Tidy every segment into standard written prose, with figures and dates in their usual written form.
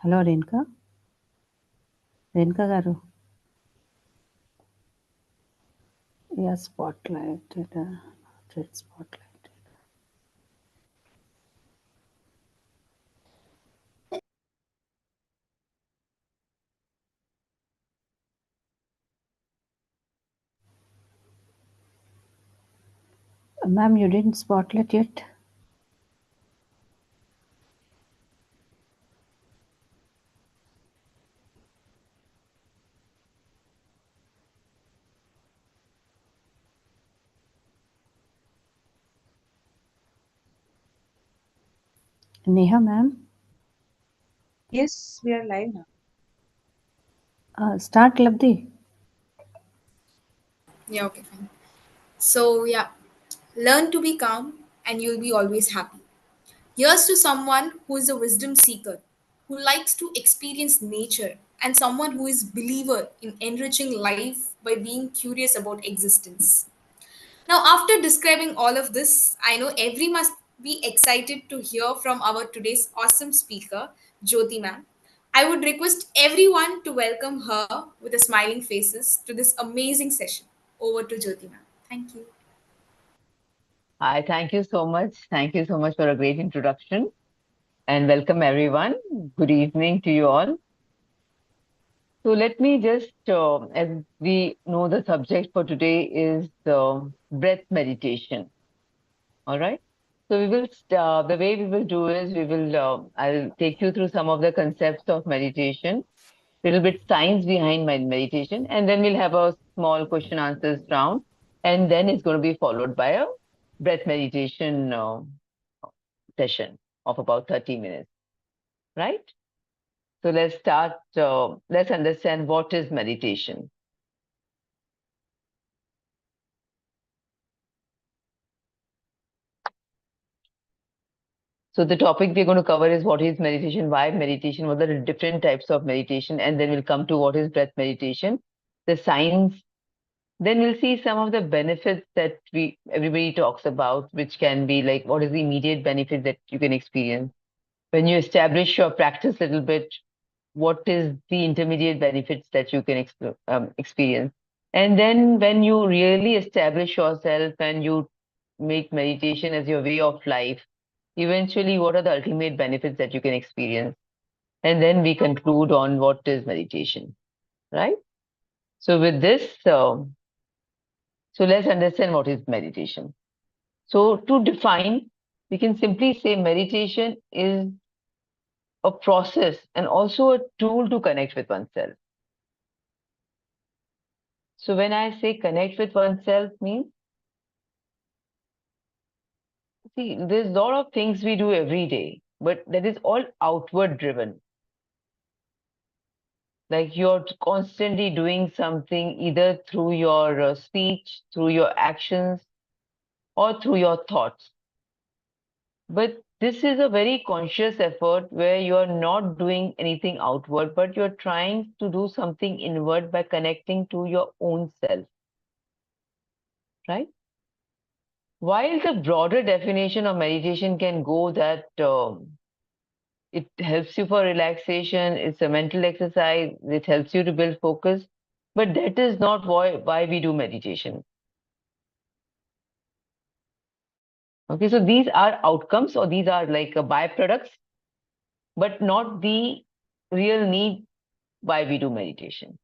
Hello Renuka Renuka గారు yeah spotlight spotlight ma'am you didn't spotlight yet. Neha ma'am, Yes, we are live now. start Labdi. Yeah, okay, fine. So, yeah, learn to be calm and you'll be always happy. Here's to someone who is a wisdom seeker, who likes to experience nature, and someone who is believer in enriching life by being curious about existence. Now, after describing all of this, I know every must be excited to hear from our today's awesome speaker, Jyoti ma'am. I would request everyone to welcome her with a smiling faces to this amazing session. Over to Jyoti ma'am. Thank you. Hi, thank you so much. Thank you so much for a great introduction and welcome everyone. Good evening to you all. So let me just, as we know, the subject for today is breath meditation. All right. So we will, the way we will do is I'll take you through some of the concepts of meditation, little bit science behind my meditation, and then we'll have a small question answers round, and then it's going to be followed by a breath meditation session of about 30 minutes, right? So let's start, let's understand what is meditation. So the topic we're going to cover is what is meditation, why meditation, what are the different types of meditation, and then we'll come to what is breath meditation, the science. Then we'll see some of the benefits that everybody talks about, which can be like what is the immediate benefit that you can experience. When you establish your practice a little bit, what is the intermediate benefits that you can experience? And then when you really establish yourself and you make meditation as your way of life, eventually what are the ultimate benefits that you can experience? And then we conclude on what is meditation, right? So with this, so let's understand what is meditation. So to define, we can simply say meditation is a process and also a tool to connect with oneself. So when I say connect with oneself means, see, there's a lot of things we do every day, but that is all outward driven. Like you're constantly doing something either through your speech, through your actions, or through your thoughts. But this is a very conscious effort where you're not doing anything outward, but you're trying to do something inward by connecting to your own self, right? While the broader definition of meditation can go that it helps you for relaxation, it's a mental exercise, it helps you to build focus, but that is not why we do meditation. Okay, so these are outcomes or these are like byproducts, but not the real need why we do meditation.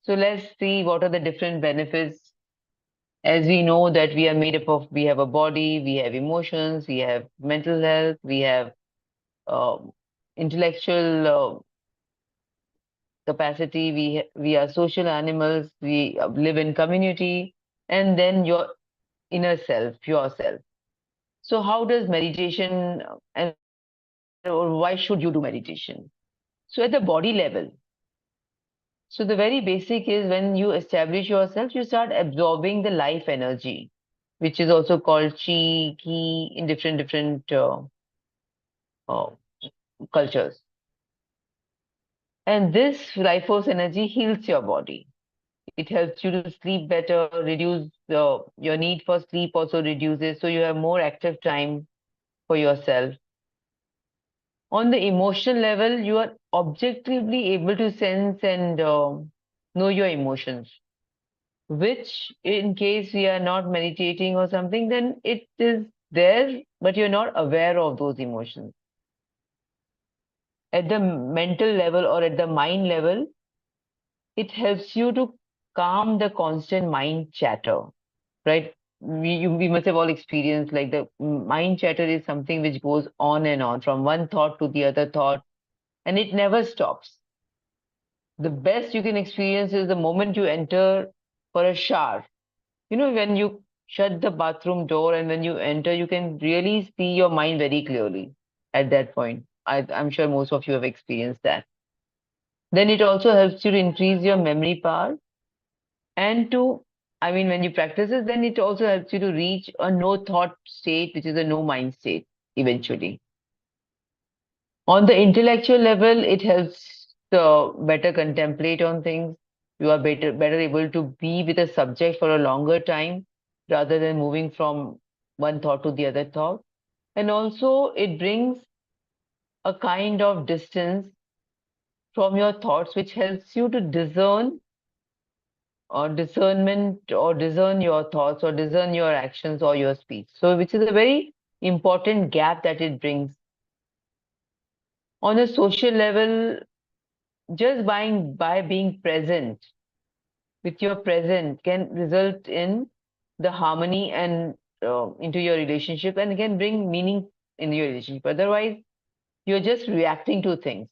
So let's see what are the different benefits. As we know that we are made up of, we have a body, we have emotions, we have mental health, we have uh, intellectual capacity, we are social animals, we live in community, and then your inner self, yourself. So how does meditation and or why should you do meditation? So at the body level, so the very basic is when you establish yourself, you start absorbing the life energy, which is also called chi, ki in different uh, cultures. And this life force energy heals your body. It helps you to sleep better, reduce your need for sleep also reduces, so you have more active time for yourself. On the emotional level, you are objectively able to sense and know your emotions, which in case we are not meditating or something, then it is there, but you're not aware of those emotions. At the mental level or at the mind level, it helps you to calm the constant mind chatter, right? We must have all experienced like the mind chatter is something which goes on and on from one thought to the other thought, and it never stops. The best you can experience is the moment you enter for a shower. When you shut the bathroom door and when you enter, you can really see your mind very clearly at that point. I'm sure most of you have experienced that. Then it also helps you to increase your memory power and when you practice this, then it also helps you to reach a no thought state, which is a no mind state eventually. On the intellectual level, it helps better contemplate on things. You are better able to be with a subject for a longer time rather than moving from one thought to the other thought. And also, it brings a kind of distance from your thoughts, which helps you to discern your thoughts or discern your actions or your speech. So, which is a very important gap that it brings. On a social level, just by being present with your present can result in the harmony and into your relationship and can bring meaning in your relationship. Otherwise, you're just reacting to things.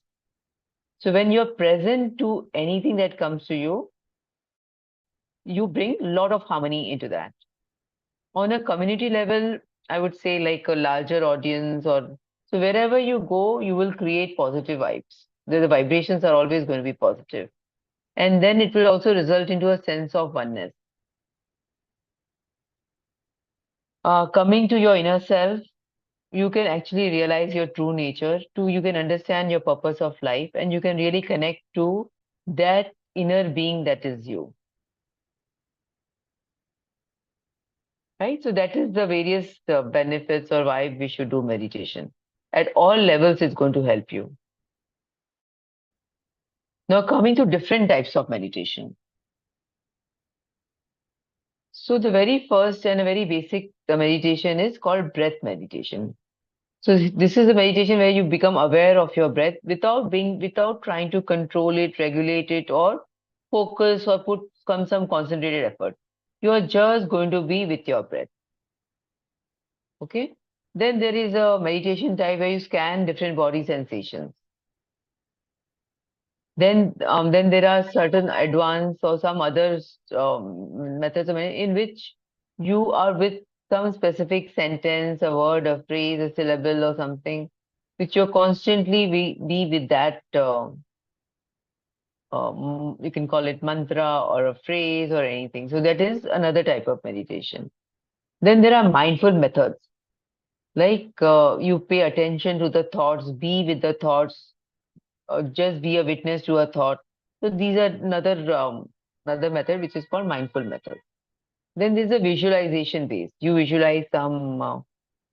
So when you're present to anything that comes to you, you bring a lot of harmony into that. On a community level, I would say like a larger audience or so wherever you go, you will create positive vibes. The vibrations are always going to be positive. And then it will also result into a sense of oneness. Coming to your inner self, you can actually realize your true nature. Two, you can understand your purpose of life, and you can really connect to that inner being that is you. Right? So that is the various benefits or why we should do meditation. At all levels, it's going to help you. Now, coming to different types of meditation. So the very first and a very basic meditation is called breath meditation. So this is a meditation where you become aware of your breath without trying to control it, regulate it, or focus or put some concentrated effort. You are just going to be with your breath. Okay. Then there is a meditation type where you scan different body sensations. Then there are certain advanced or some other methods in which you are with some specific sentence, a word, a phrase, a syllable, or something, which you're constantly be with that. You can call it mantra or a phrase or anything. So that is another type of meditation. Then there are mindful methods, like you pay attention to the thoughts, be with the thoughts, just be a witness to a thought. So these are another method which is called mindful method. Then there's a visualization base. You visualize some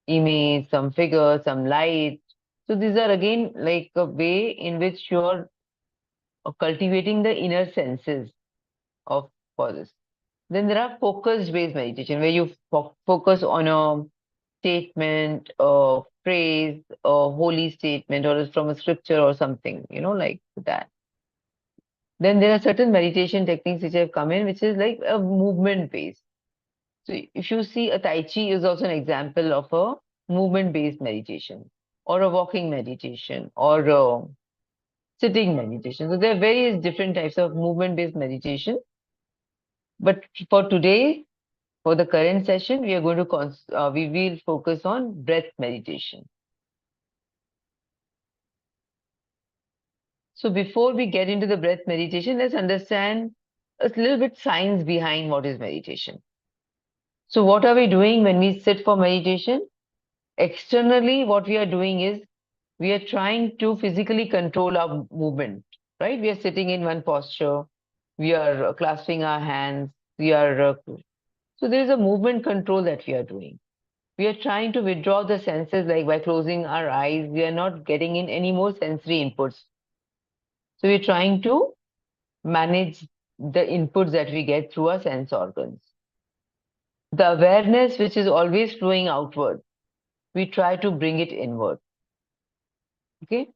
image, some figure, some light. So these are again like a way in which you're cultivating the inner senses of for this. Then there are focus based meditation where you focus on a statement, a phrase, a holy statement, or from a scripture or something, like that. Then there are certain meditation techniques which have come in, which is like a movement based. So if you see a Tai Chi is also an example of a movement based meditation or a walking meditation or a sitting meditation. So there are various different types of movement based meditation. But for today, for the current session, we are going to we will focus on breath meditation. So before we get into the breath meditation, let's understand a little bit science behind what is meditation. So what are we doing when we sit for meditation? Externally, what we are doing is we are trying to physically control our movement, right? We are sitting in one posture. We are clasping our hands. So there is a movement control that we are doing. We are trying to withdraw the senses, like by closing our eyes, we are not getting in any more sensory inputs. So we're trying to manage the inputs that we get through our sense organs. The awareness, which is always flowing outward, we try to bring it inward. Okay?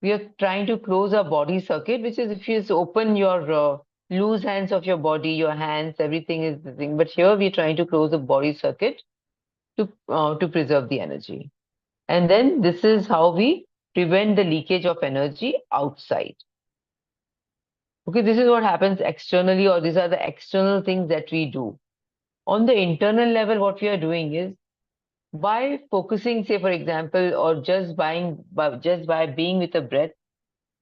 We are trying to close our body circuit, which is if you just open your loose hands of your body, your hands, everything is the thing. But here we're trying to close the body circuit to preserve the energy. And then this is how we prevent the leakage of energy outside. Okay, this is what happens externally, or these are the external things that we do. On the internal level, what we are doing is by focusing, say, for example, or just by being with the breath,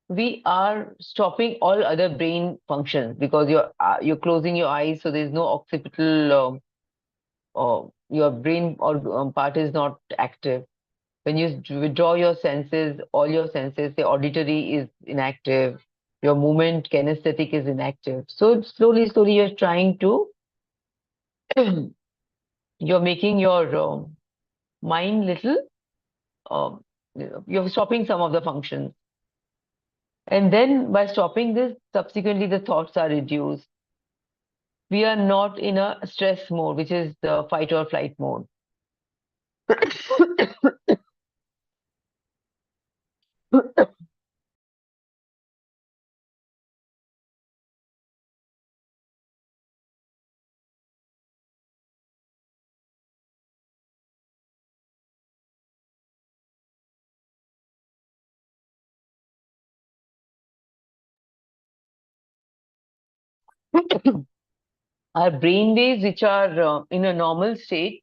we are stopping all other brain functions because you're closing your eyes, so there's no occipital, or your brain or part is not active. When you withdraw your senses, all your senses, the auditory is inactive, your movement kinesthetic is inactive. So slowly, you're trying to, you're making your mind little, um, you're stopping some of the functions. And then by stopping this, subsequently the thoughts are reduced. We are not in a stress mode, which is the fight or flight mode. Our brain waves, which are in a normal state,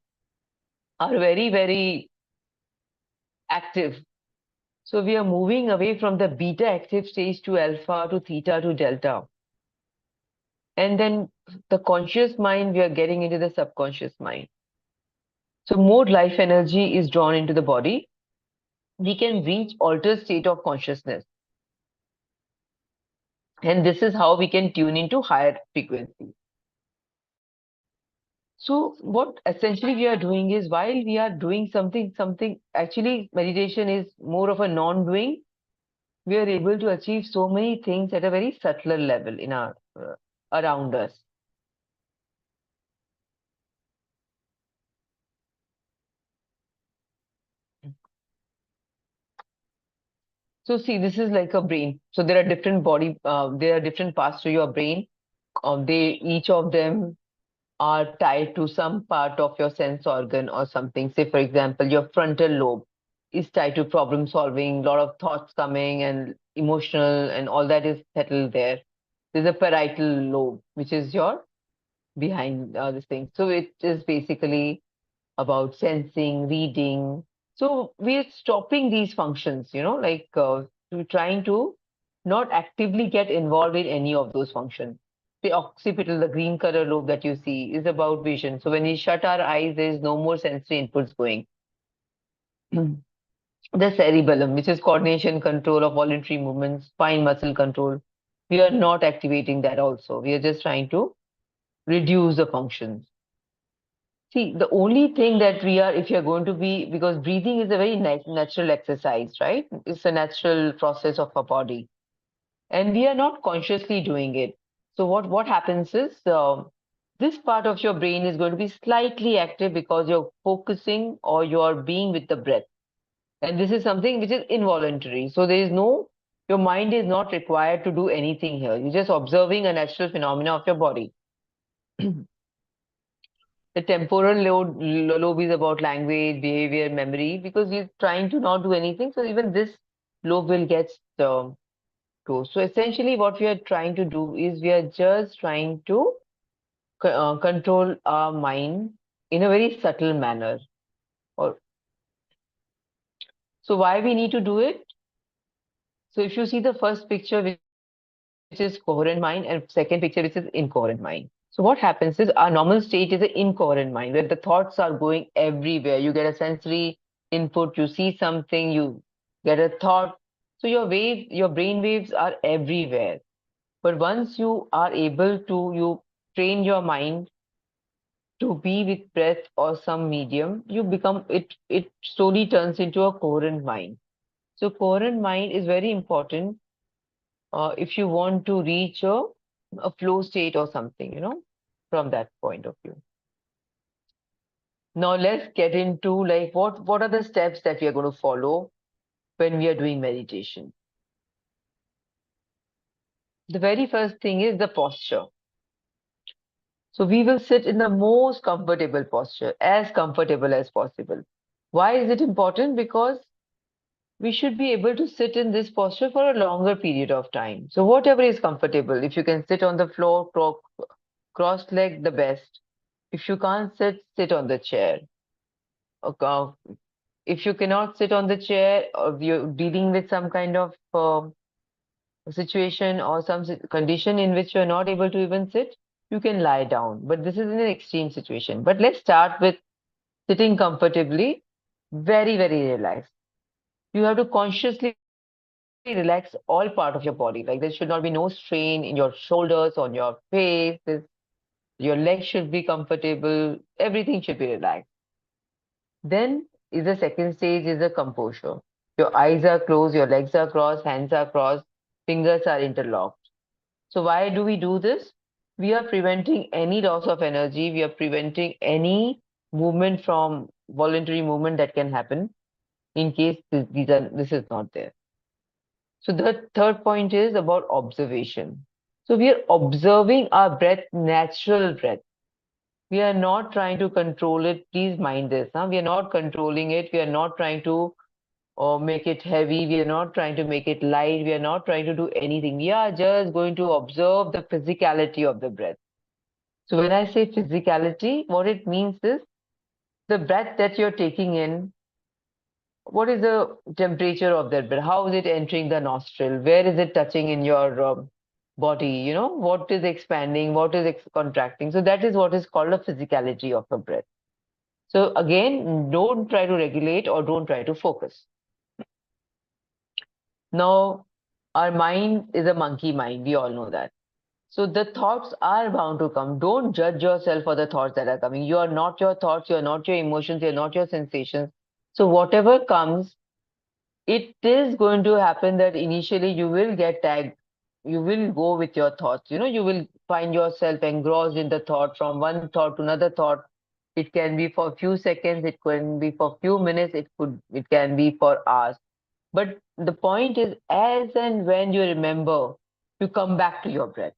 are very active. So we are moving away from the beta active stage to alpha to theta to delta. And then the conscious mind, we are getting into the subconscious mind. So more life energy is drawn into the body. We can reach altered state of consciousness. And this is how we can tune into higher frequency. So what essentially we are doing is, while we are doing something, actually meditation is more of a non-doing, we are able to achieve so many things at a very subtler level in our around us. So see, this is like a brain. So there are there are different parts to your brain. Each of them are tied to some part of your sense organ or something. Say, for example, your frontal lobe is tied to problem solving, a lot of thoughts coming and emotional and all that is settled there. There's a parietal lobe, which is your behind this thing. So it is basically about sensing, reading. So we're stopping these functions, like we're trying to not actively get involved in any of those functions. The occipital, the green color lobe that you see, is about vision. So when we shut our eyes, there is no more sensory inputs going. The cerebellum, which is coordination, control of voluntary movements, fine muscle control, we are not activating that also. We are just trying to reduce the functions. See, the only thing that we are, if you're going to be, because breathing is a very natural exercise, right? It's a natural process of our body. And we are not consciously doing it. So what happens is this part of your brain is going to be slightly active because you're focusing or you're being with the breath. And this is something which is involuntary. So there is no, your mind is not required to do anything here. You're just observing a natural phenomena of your body. The temporal lobe is about language, behavior, memory, because we're trying to not do anything. So even this lobe will get closed. So essentially, what we are trying to do is we are just trying to control our mind in a very subtle manner. Or so why we need to do it? So if you see the first picture, which is coherent mind, and second picture, which is incoherent mind. So what happens is our normal state is an incoherent mind where the thoughts are going everywhere. You get a sensory input, you see something, you get a thought. So your brain waves are everywhere. But once you are able to, you train your mind to be with breath or some medium, you become it slowly turns into a coherent mind. So coherent mind is very important if you want to reach a flow state or something, from that point of view. Now let's get into like what are the steps that we are going to follow when we are doing meditation. The very first thing is the posture. So we will sit in the most comfortable posture, as comfortable as possible. Why is it important? Because we should be able to sit in this posture for a longer period of time. So whatever is comfortable, if you can sit on the floor, crossed leg, the best. If you can't sit, sit on the chair. Okay. If you cannot sit on the chair, or you're dealing with some kind of situation or some condition in which you're not able to even sit, you can lie down. But this is in an extreme situation. But let's start with sitting comfortably, very, very relaxed. You have to consciously relax all part of your body. Like there should not be no strain in your shoulders, on your face. Your legs should be comfortable. Everything should be relaxed. Then is the second stage is the composure. Your eyes are closed, your legs are crossed, hands are crossed, fingers are interlocked. So why do we do this? We are preventing any loss of energy. We are preventing any movement from voluntary movement that can happen in case this is not there. So the third point is about observation. So we are observing our breath, natural breath. We are not trying to control it. Please mind this. Huh? We are not controlling it. We are not trying to make it heavy. We are not trying to make it light. We are not trying to do anything. We are just going to observe the physicality of the breath. So when I say physicality, what it means is the breath that you're taking in, what is the temperature of that breath? How is it entering the nostril? Where is it touching in your body? What is expanding? What is contracting? So that is what is called a physicality of a breath. So again, don't try to regulate or don't try to focus. Now, our mind is a monkey mind. We all know that. So the thoughts are bound to come. Don't judge yourself for the thoughts that are coming. You are not your thoughts. You are not your emotions. You are not your sensations. So whatever comes, it is going to happen that initially you will get tagged. You will go with your thoughts. You will find yourself engrossed in the thought from one thought to another thought. It can be for a few seconds. It can be for a few minutes. It can be for hours. But the point is, as and when you remember, you come back to your breath.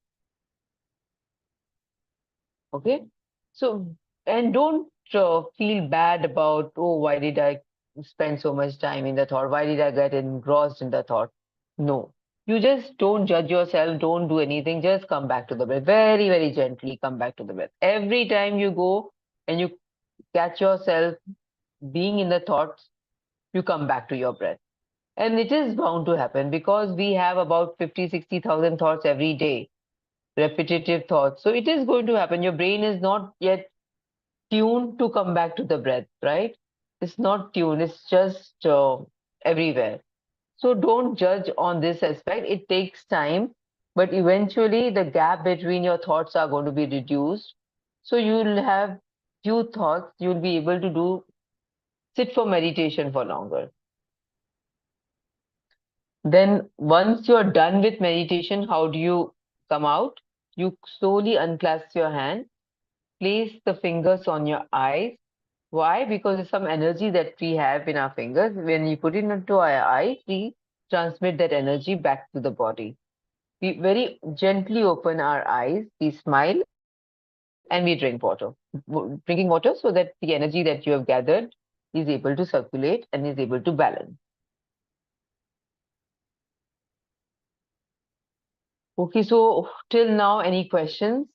Okay? So, and don't feel bad about, oh, why did I spend so much time in the thought? Why did I get engrossed in the thought? No. You just don't judge yourself, don't do anything, just come back to the breath. Very, very gently come back to the breath. Every time you go and you catch yourself being in the thoughts, you come back to your breath. And it is bound to happen because we have about 50, 60,000 thoughts every day, repetitive thoughts. So it is going to happen. Your brain is not yet tuned to come back to the breath, right? It's not tuned, it's just everywhere. So don't judge on this aspect. It takes time, but eventually the gap between your thoughts are going to be reduced. So you'll have few thoughts, you'll be able to sit for meditation for longer. Then once you're done with meditation, how do you come out? You slowly unclasp your hand, place the fingers on your eyes. Why? Because there's some energy that we have in our fingers. When you put it into our eyes, we transmit that energy back to the body. We very gently open our eyes, we smile, and we drink water. Drinking water so that the energy that you have gathered is able to circulate and is able to balance. Okay, so till now, any questions?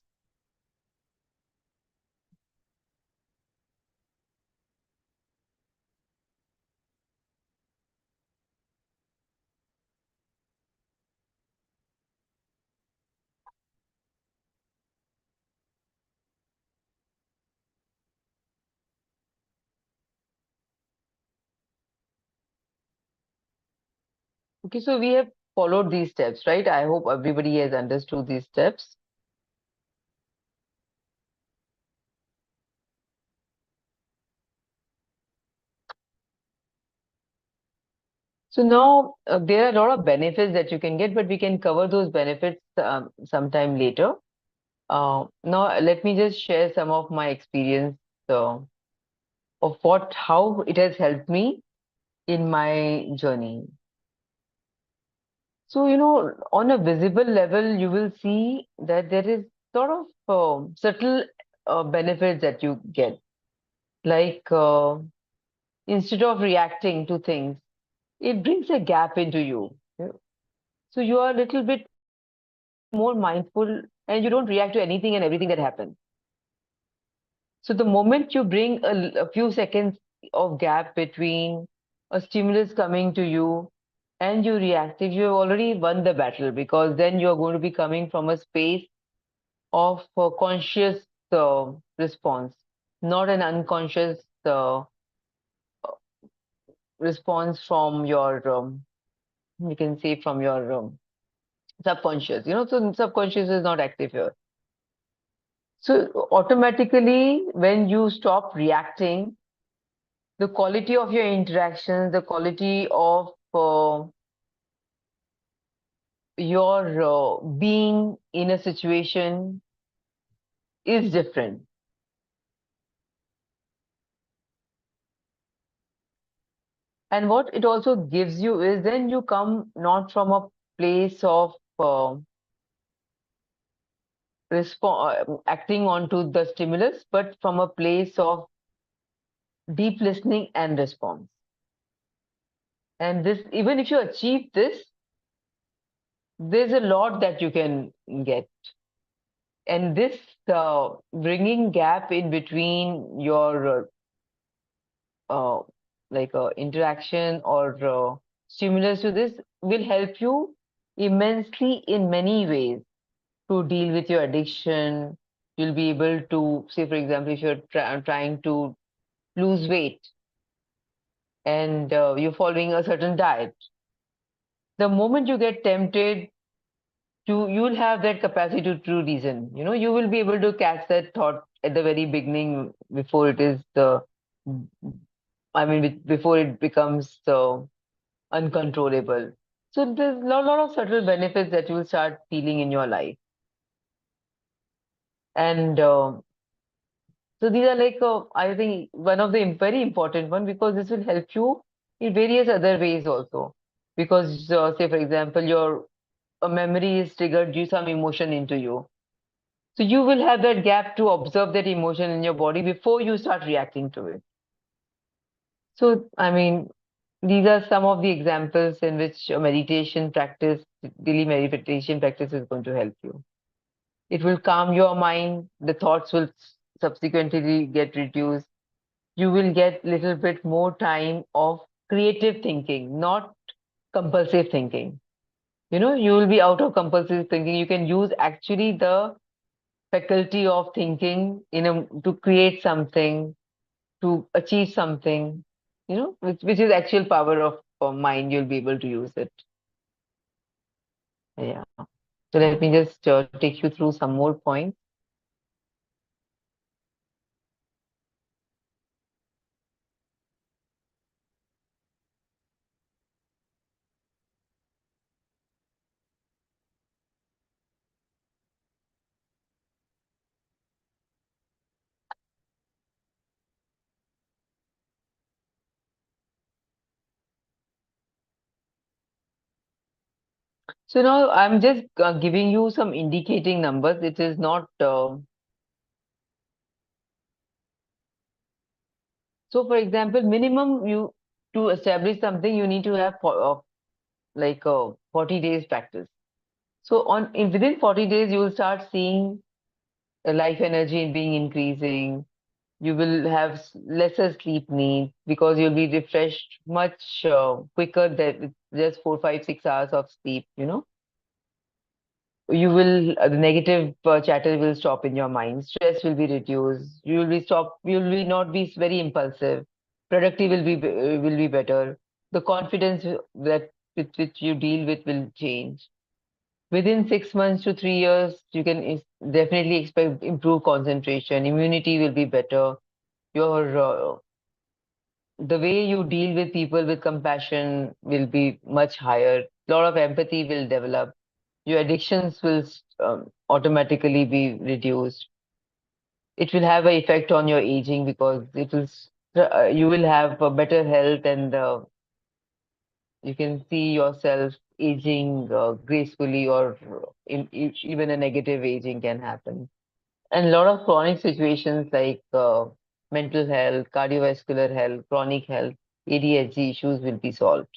Okay, so we have followed these steps, right? I hope everybody has understood these steps. So now there are a lot of benefits that you can get, but we can cover those benefits sometime later. Now let me just share some of my experience uh, of how it has helped me in my journey. So, on a visible level, you will see that there is sort of subtle benefits that you get. Like, instead of reacting to things, it brings a gap into you. Yeah. So, you are a little bit more mindful and you don't react to anything and everything that happens. So, the moment you bring a few seconds of gap between a stimulus coming to you and you reactive, you have already won the battle, because then you're going to be coming from a space of conscious response, not an unconscious response from your, you can say, from your subconscious. So subconscious is not active here. So automatically, when you stop reacting, the quality of your interactions, the quality of your being in a situation is different. And what it also gives you is, then you come not from a place of acting onto the stimulus, but from a place of deep listening and response. And this, even if you achieve this, there's a lot that you can get. And this bringing gap in between your uh, interaction or stimulus to this will help you immensely in many ways to deal with your addiction. You'll be able to, say, for example, if you're trying to lose weight and you're following a certain diet, the moment you get tempted, you'll have that capacity to reason. You will be able to catch that thought at the very beginning before it is the, I mean, before it becomes uncontrollable. So there's a lot of subtle benefits that you will start feeling in your life. And so these are like, I think, one of the very important one, because this will help you in various other ways also. Because, say, for example, your a memory is triggered due some emotion into you. So you will have that gap to observe that emotion in your body before you start reacting to it. So, I mean, these are some of the examples in which a meditation practice, daily meditation practice is going to help you. It will calm your mind. The thoughts will subsequently get reduced. You will get little bit more time of creative thinking, not compulsive thinking. You will be out of compulsive thinking. You can use actually the faculty of thinking to create something, to achieve something, which is actual power of mind. You'll be able to use it. Yeah. So let me just take you through some more points. So now I'm just giving you some indicating numbers. It is not. So, for example, minimum you to establish something, you need to have 40 days practice. So within 40 days, you will start seeing life energy being increasing. You will have lesser sleep needs because you'll be refreshed much quicker than with just 4, 5, 6 hours of sleep. You will the negative chatter will stop in your mind. Stress will be reduced. You will be not be very impulsive. Productivity will be better. The confidence that with which you deal with will change. Within 6 months to 3 years, you can definitely expect improved concentration. Immunity will be better. Your the way you deal with people with compassion will be much higher. A lot of empathy will develop. Your addictions will automatically be reduced. It will have an effect on your aging because you will have a better health, and you can see yourself aging gracefully, or even a negative aging can happen. And a lot of chronic situations like mental health, cardiovascular health, chronic health, ADHD issues will be solved.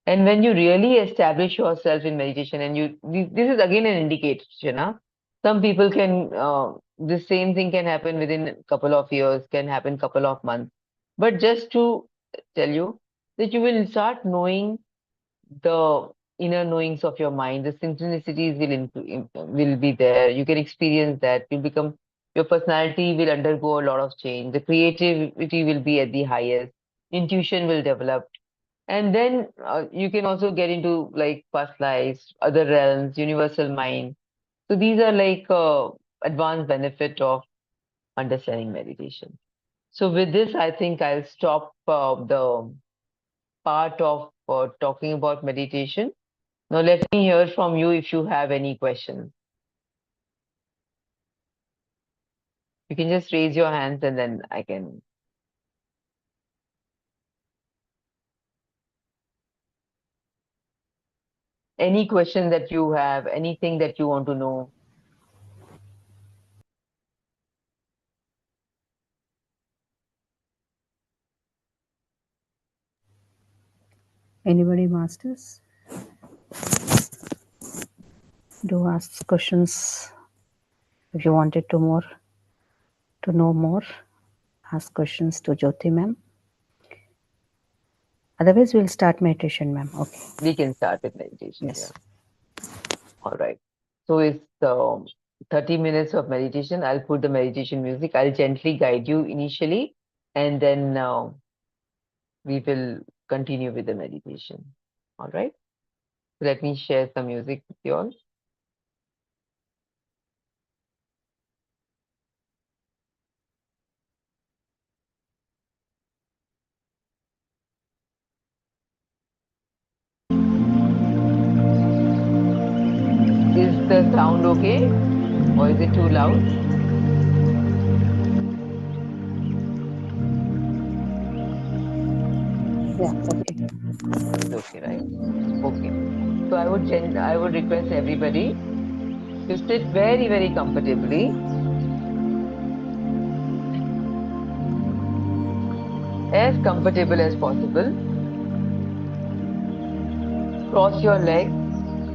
And when you really establish yourself in meditation, and this is again an indication, huh? Some people can, the same thing can happen within a couple of years, can happen couple of months. But just to tell you that you will start knowing the inner knowings of your mind, the synchronicities will be there. You can experience that. Your personality will undergo a lot of change. The creativity will be at the highest. Intuition will develop. And then you can also get into like past lives, other realms, universal mind. So these are like advanced benefit of understanding meditation. So with this, I think I'll stop the part of talking about meditation. Now let me hear from you if you have any questions. You can just raise your hands and then I can. Any question that you have, anything that you want to know. Anybody, masters? Do ask questions if you wanted to know more. Ask questions to Jyoti ma'am. Otherwise, we'll start meditation, ma'am. Okay. We can start with meditation. Yes. Yeah. All right. So it's 30 minutes of meditation. I'll put the meditation music. I'll gently guide you initially, and then we will continue with the meditation. All right. So let me share some music with you all. Is the sound okay, or is it too loud? Yeah. Okay. It's okay, right? Okay. So I would request everybody to sit very, very comfortably, as comfortable as possible. Cross your legs.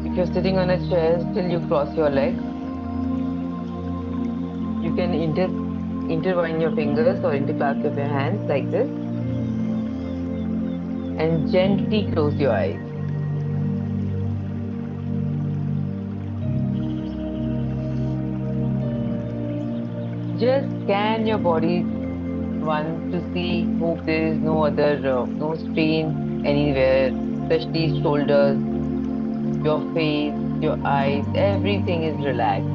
If you're sitting on a chair, still you cross your legs. You can intertwine your fingers or interclasp of your hands like this, and gently close your eyes. Just scan your body once to see, hope there is no other, no strain anywhere, especially shoulders, your face, your eyes, everything is relaxed,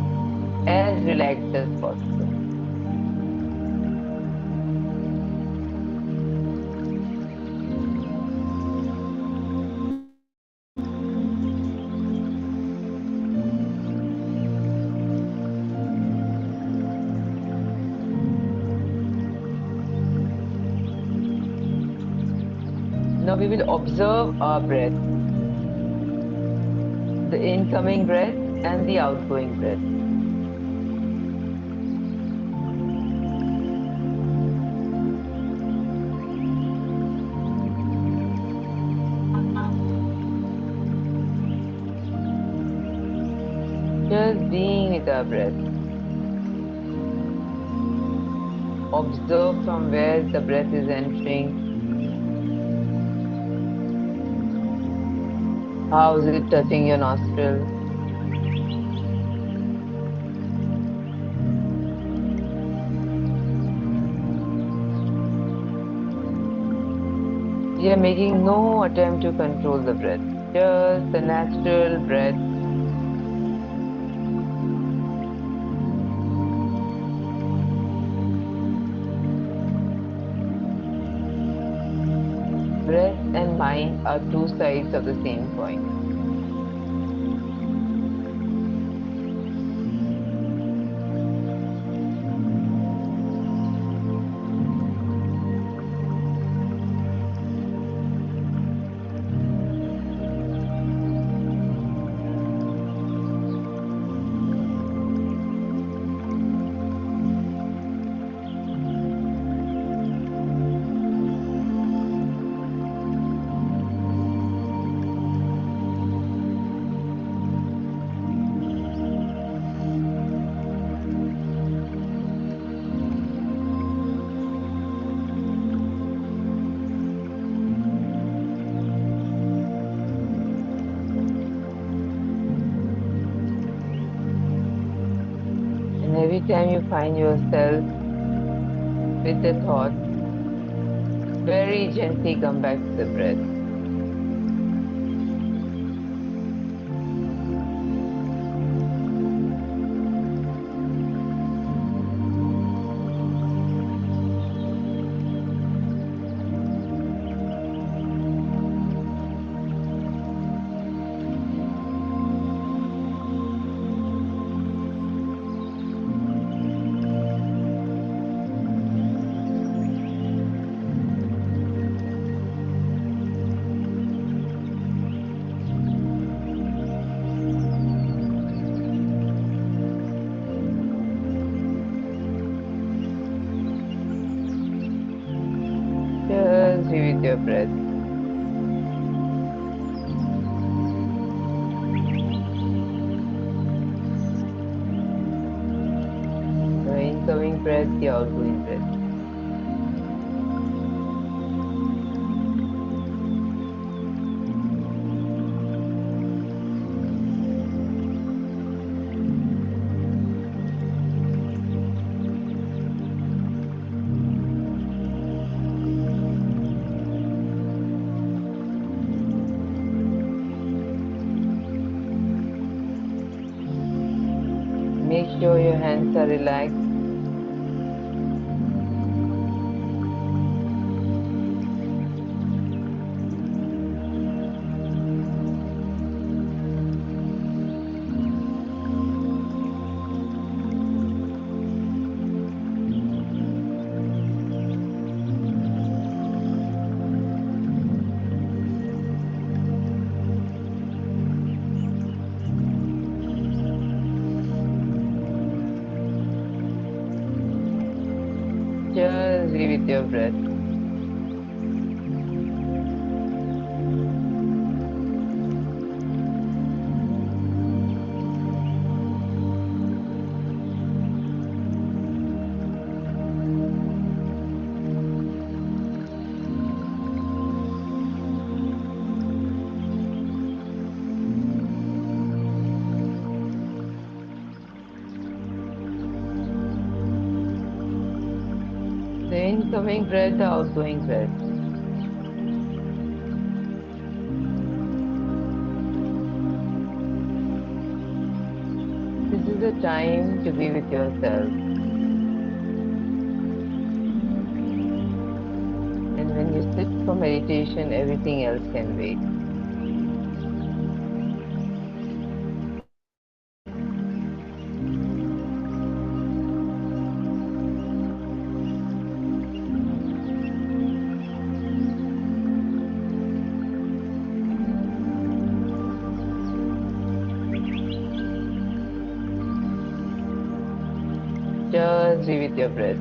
as relaxed as possible. Now we will observe our breath, the incoming breath and the outgoing breath. Just being with our breath. Observe from where the breath is entering. How is it touching your nostrils? We are making no attempt to control the breath, just the natural breath. mind are two sides of the same coin. And every time you find yourself with the thought, very gently come back to the breath. Just be with your breath. The incoming breath, the outgoing breath. Make sure your hands are relaxed. Just be with your breath. The incoming breath, the outgoing breath. This is the time to be with yourself. And when you sit for meditation, everything else can wait. Just be with your breath.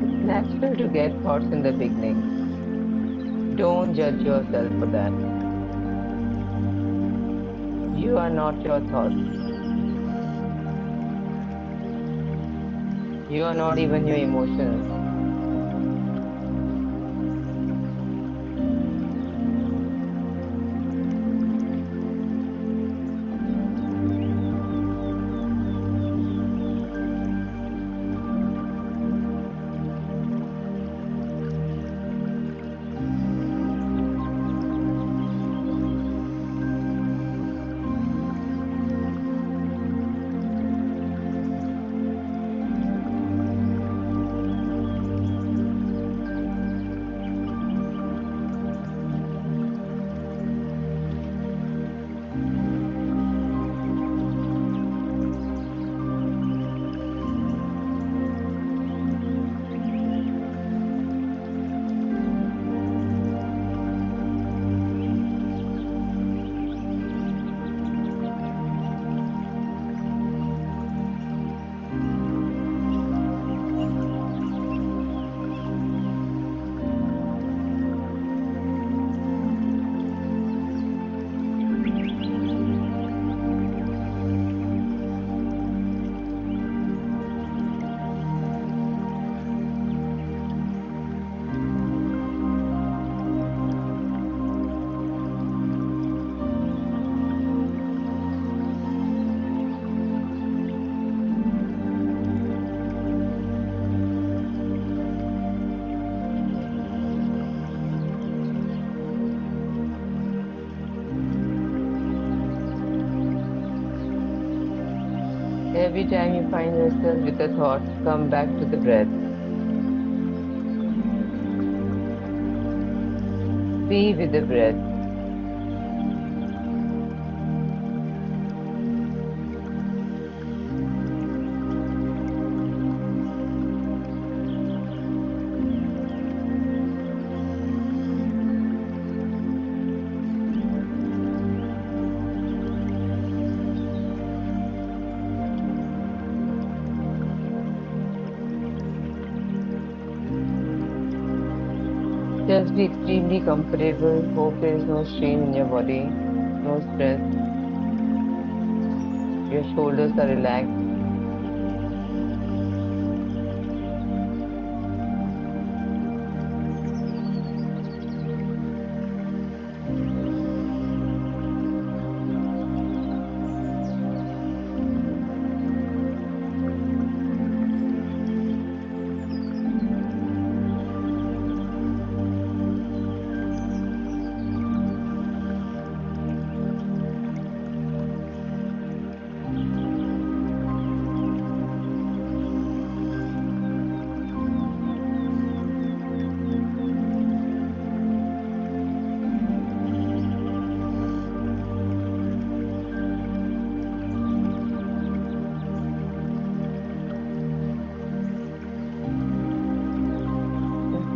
It's natural to get thoughts in the beginning. Don't judge yourself for that. You are not your thoughts. You are not even your emotions. Every time you find yourself with a thought, come back to the breath. Be with the breath. Just be extremely comfortable. Hope there is no strain in your body, no stress. Your shoulders are relaxed.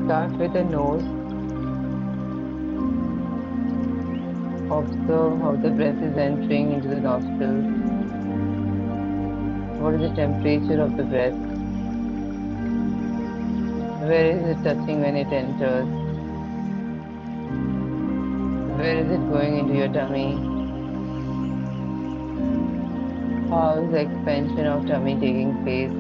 Start with the nose. Observe how the breath is entering into the nostrils. What is the temperature of the breath? Where is it touching when it enters? Where is it going into your tummy? How is the expansion of tummy taking place?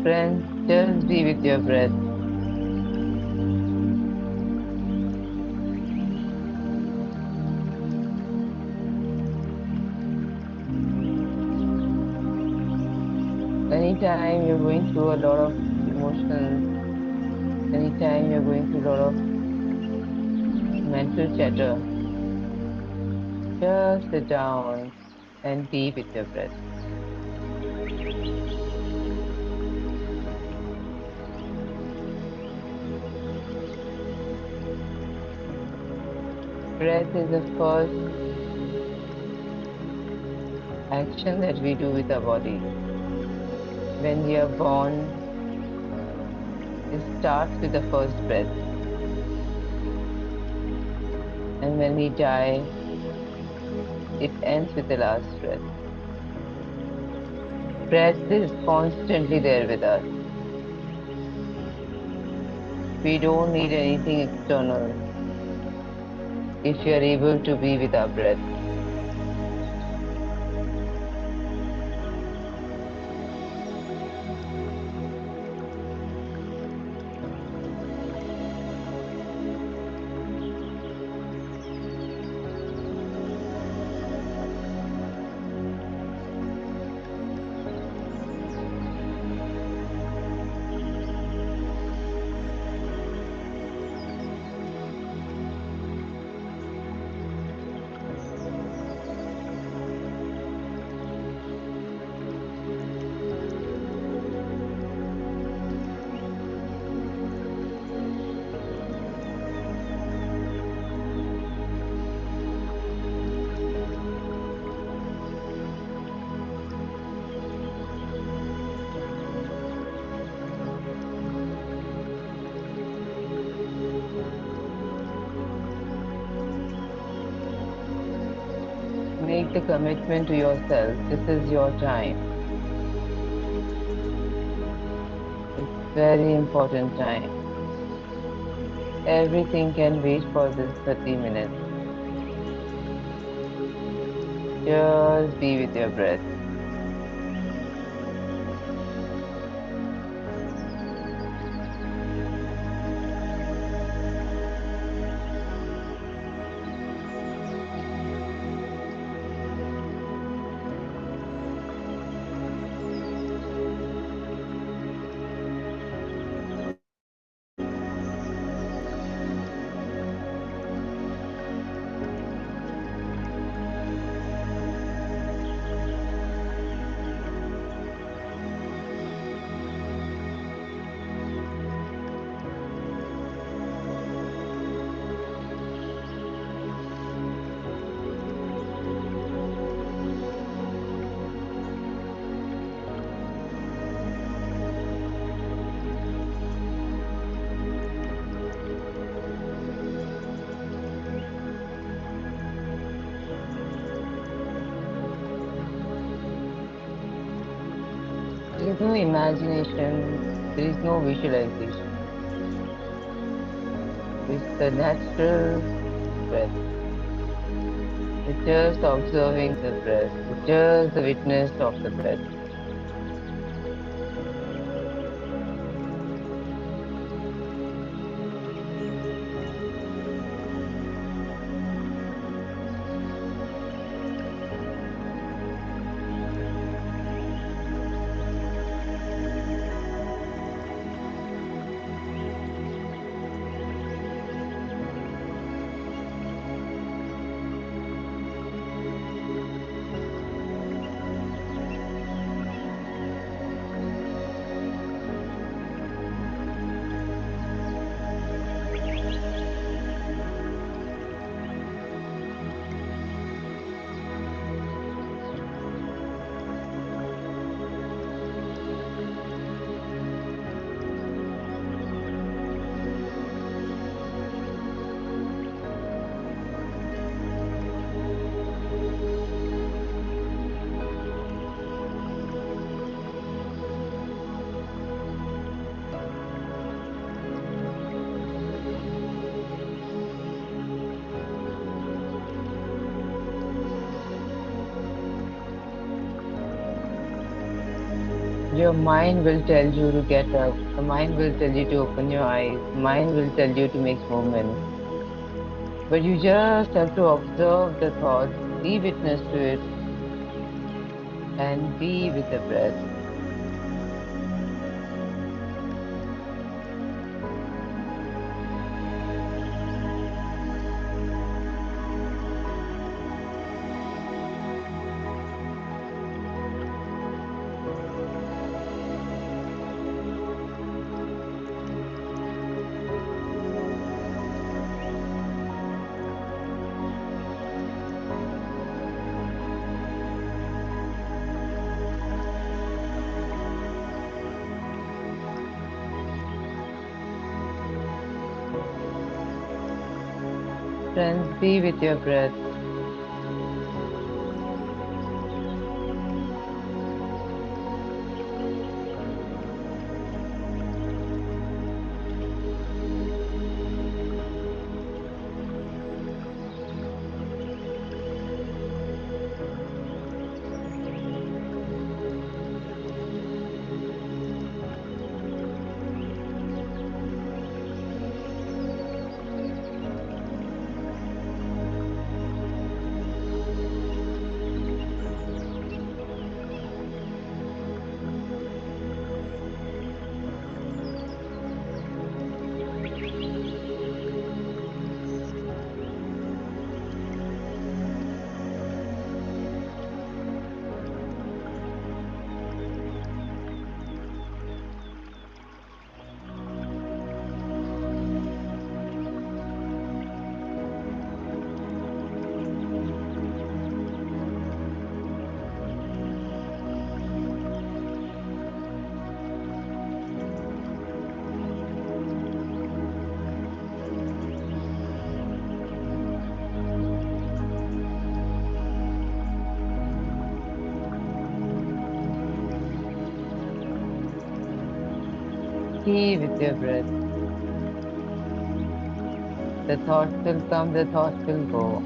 Friends, just be with your breath. Anytime you're going through a lot of emotions, anytime you're going through a lot of mental chatter, just sit down, and be with your breath. Breath is the first action that we do with our body. When we are born, it starts with the first breath. And when we die, it ends with the last breath. Breath is constantly there with us. We don't need anything external if we are able to be with our breath. Make the commitment to yourself. This is your time. It's very important time. Everything can wait for this 30 minutes. Just be with your breath. There is no imagination, there is no visualization. It's the natural breath. It's just observing the breath. It's just the witness of the breath. Your mind will tell you to get up. The mind will tell you to open your eyes. The mind will tell you to make movements. But you just have to observe the thoughts, be witness to it, and be with the breath. Friends, be with your breath. Be with your breath. The thoughts will come, the thoughts will go.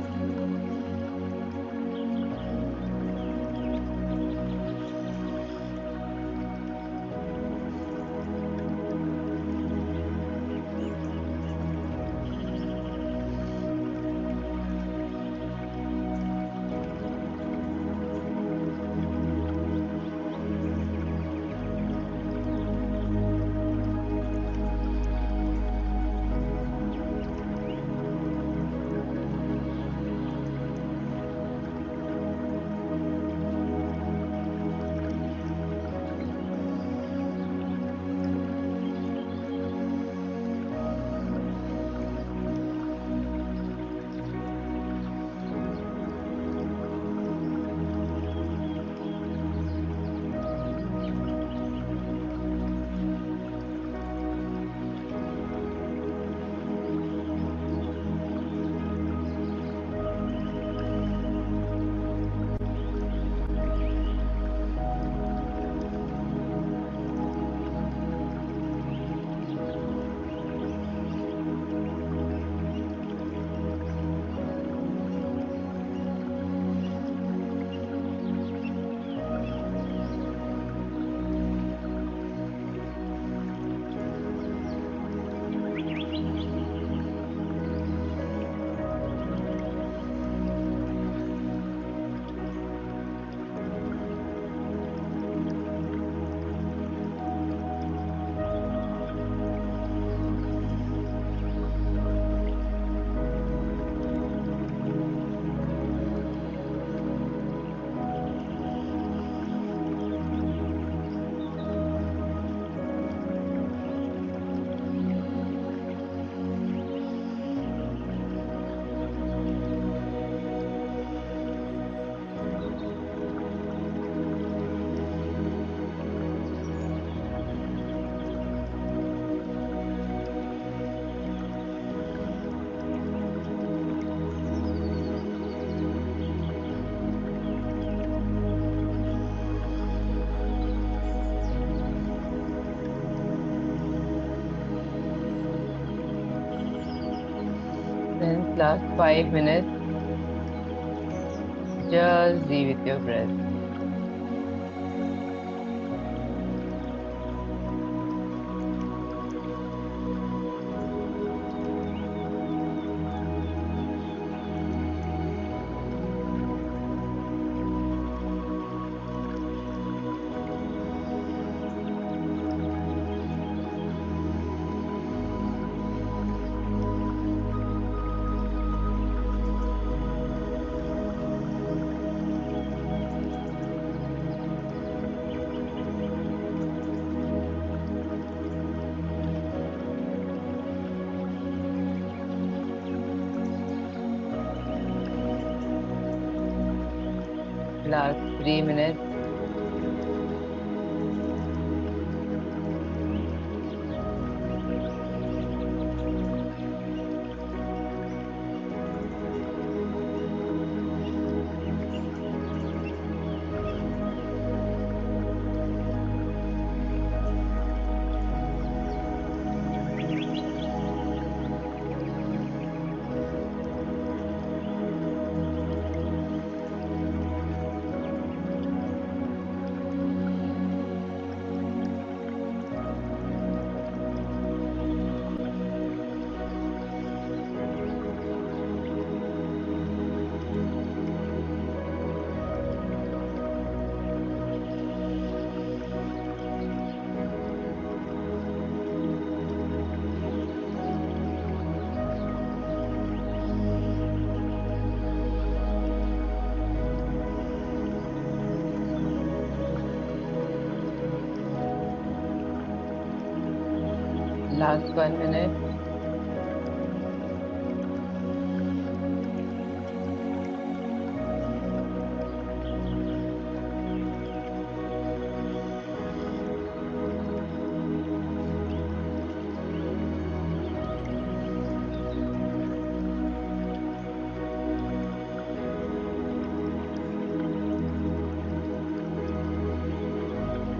Since last 5 minutes, just be with your breath. Last 3 minutes. Last 1 minute.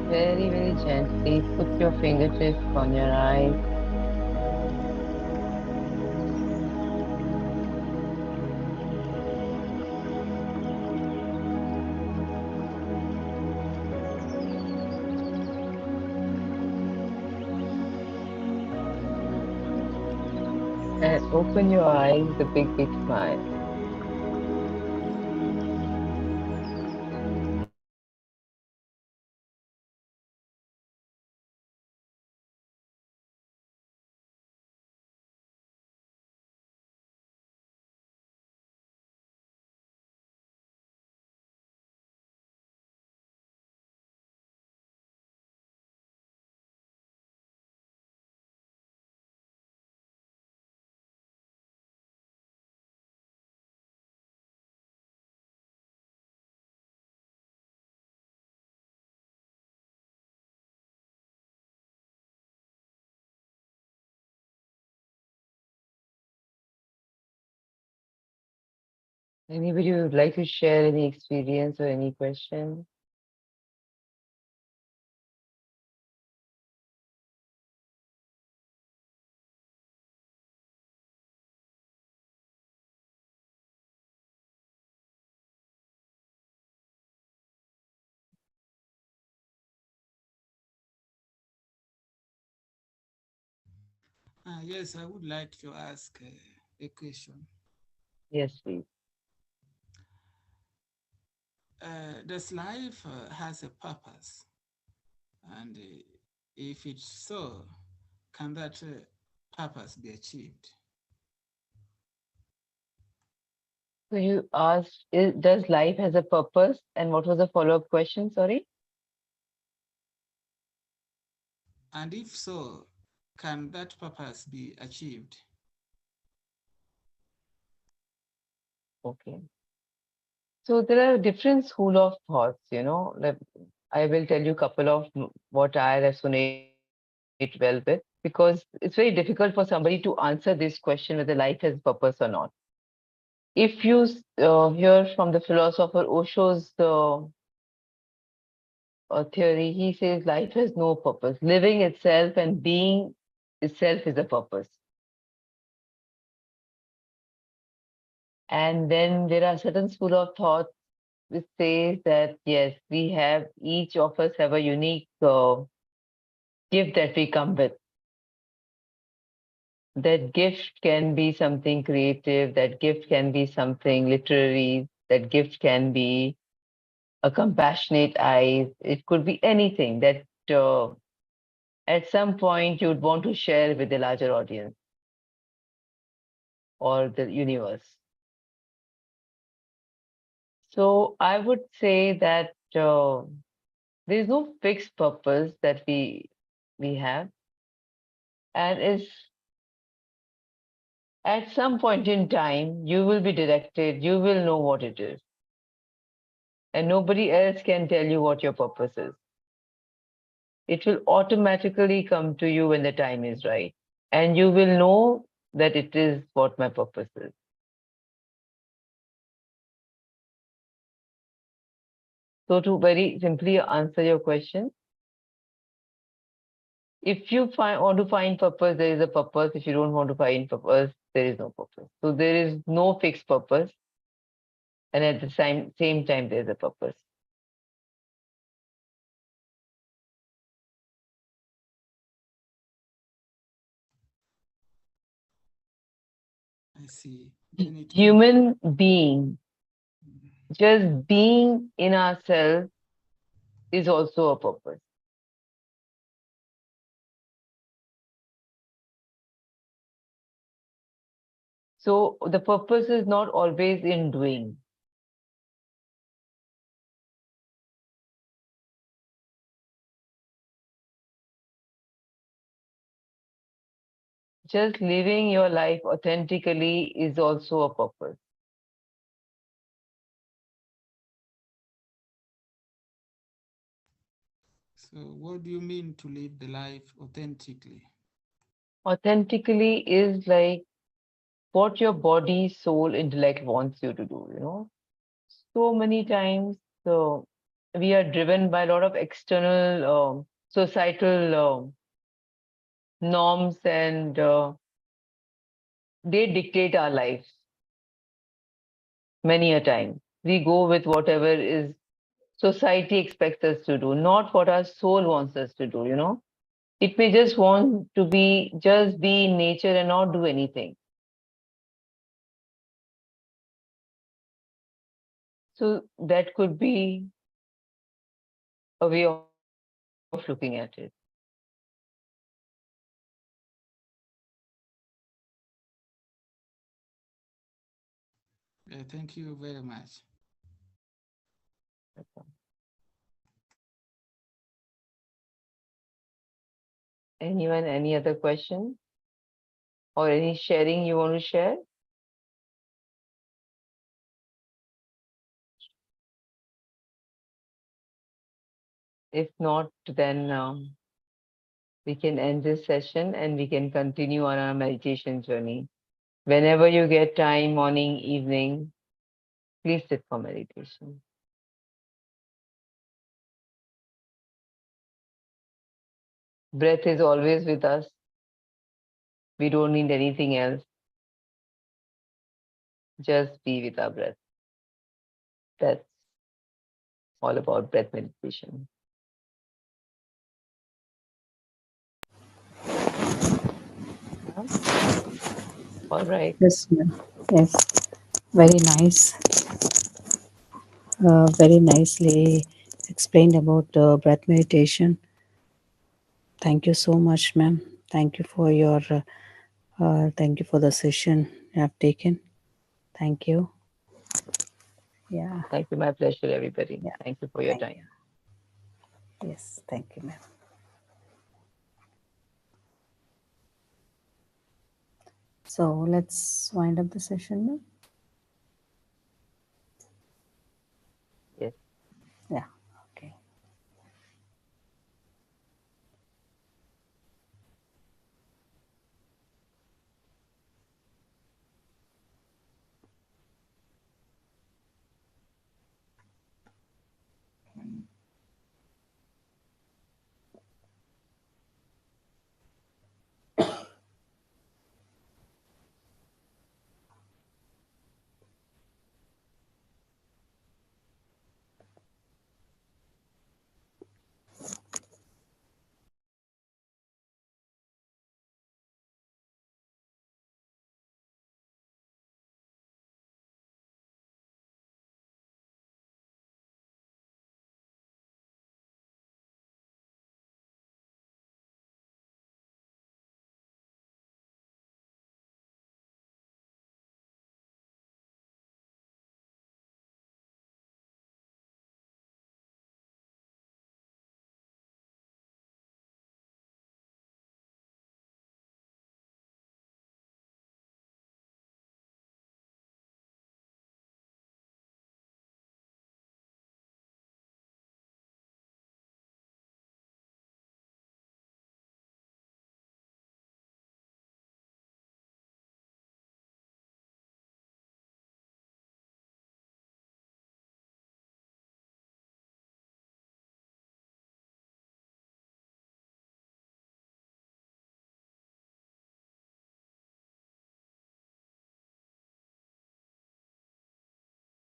Very, very gently put your fingertips on your eyes and open your eyes with a big, big smile. Anybody who would like to share any experience or any question? Yes, I would like to ask a question. Yes, please. Does life has a purpose? And if it's so, can that purpose be achieved? So you asked, does life has a purpose? And what was the follow-up question? Sorry. And if so, can that purpose be achieved? Okay. So there are different school of thoughts, like I will tell you a couple of what I resonate well with, because it's very difficult for somebody to answer this question whether life has purpose or not. If you hear from the philosopher Osho's theory, he says life has no purpose. Living itself and being itself is a purpose. And then there are certain school of thought which says that yes, we have, each of us have a unique gift that we come with. That gift can be something creative, that gift can be something literary, that gift can be a compassionate eyes. It could be anything that at some point you would want to share with the larger audience or the universe. So I would say that there is no fixed purpose that we have, and is at some point in time you will be directed, you will know what it is, and nobody else can tell you what your purpose is. It will automatically come to you when the time is right, and you will know that it is what my purpose is. So to very simply answer your question, if you want to find purpose, there is a purpose. If you don't want to find purpose, there is no purpose. So there is no fixed purpose, and at the same time, there is a purpose. I see. Then it means Human being, just being in ourselves is also a purpose. So the purpose is not always in doing. just living your life authentically is also a purpose. So, what do you mean to live the life authentically? Authentically is like what your body, soul, intellect wants you to do, So many times we are driven by a lot of external societal norms and they dictate our lives many a time. We go with whatever is society expects us to do, not what our soul wants us to do. It may just want to just be in nature and not do anything. So that could be a way of looking at it. Thank you very much. Anyone, any other question or any sharing you want to share? If not, then we can end this session and we can continue on our meditation journey. Whenever you get time, morning, evening, please sit for meditation. Breath is always with us. We don't need anything else. Just be with our breath. That's all about breath meditation. Yeah? All right. Yes, ma'am. Yes, very nice. Very nicely explained about breath meditation. Thank you so much, ma'am. Thank you for your thank you for the session you have taken. Thank you. Yeah, Thank you. My pleasure, everybody. yeah. Thank you for your Thank time. you. Yes, thank you, ma'am. So let's wind up the session, ma'am.